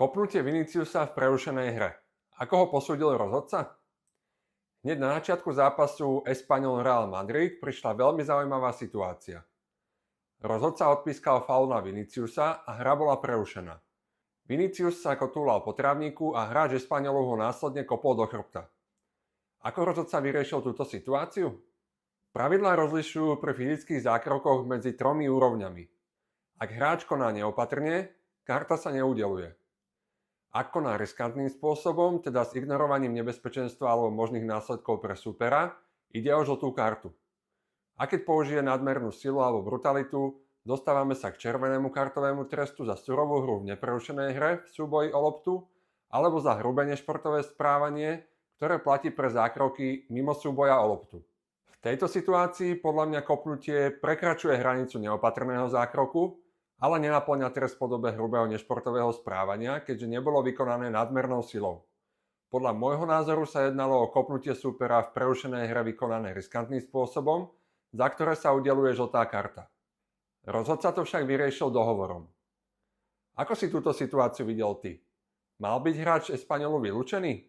Kopnutie Viniciusa v prerušenej hre. Ako ho posúdil rozhodca? Hneď na začiatku zápasu Espanyol Real Madrid prišla veľmi zaujímavá situácia. Rozhodca odpískal faul na Viniciusa a hra bola prerušená. Vinicius sa kotúlal po trávniku a hráč Espanyolu ho následne kopol do chrbta. Ako rozhodca vyriešil túto situáciu? Pravidlá rozlišujú pri fyzických zákrokoch medzi tromi úrovňami. Ak hráč koná neopatrne, karta sa neudeľuje. Ak koná riskantným spôsobom, teda s ignorovaním nebezpečenstva alebo možných následkov pre supera, ide o žltú kartu. A keď použije nadmernú silu alebo brutalitu, dostávame sa k červenému kartovému trestu za surovú hru v neprerušenej hre v súboji o loptu alebo za hrubé nešportové správanie, ktoré platí pre zákroky mimo súboja o loptu. V tejto situácii podľa mňa kopnutie prekračuje hranicu neopatrného zákroku, ale nenapĺňa trest v podobe hrubého nešportového správania, keďže nebolo vykonané nadmernou silou. Podľa môjho názoru sa jednalo o kopnutie súpera v prerušenej hre vykonané riskantným spôsobom, za ktoré sa udeľuje žltá karta. Rozhodca to však vyriešil dohovorom. Ako si túto situáciu videl ty? Mal byť hráč Espanyolu vylúčený?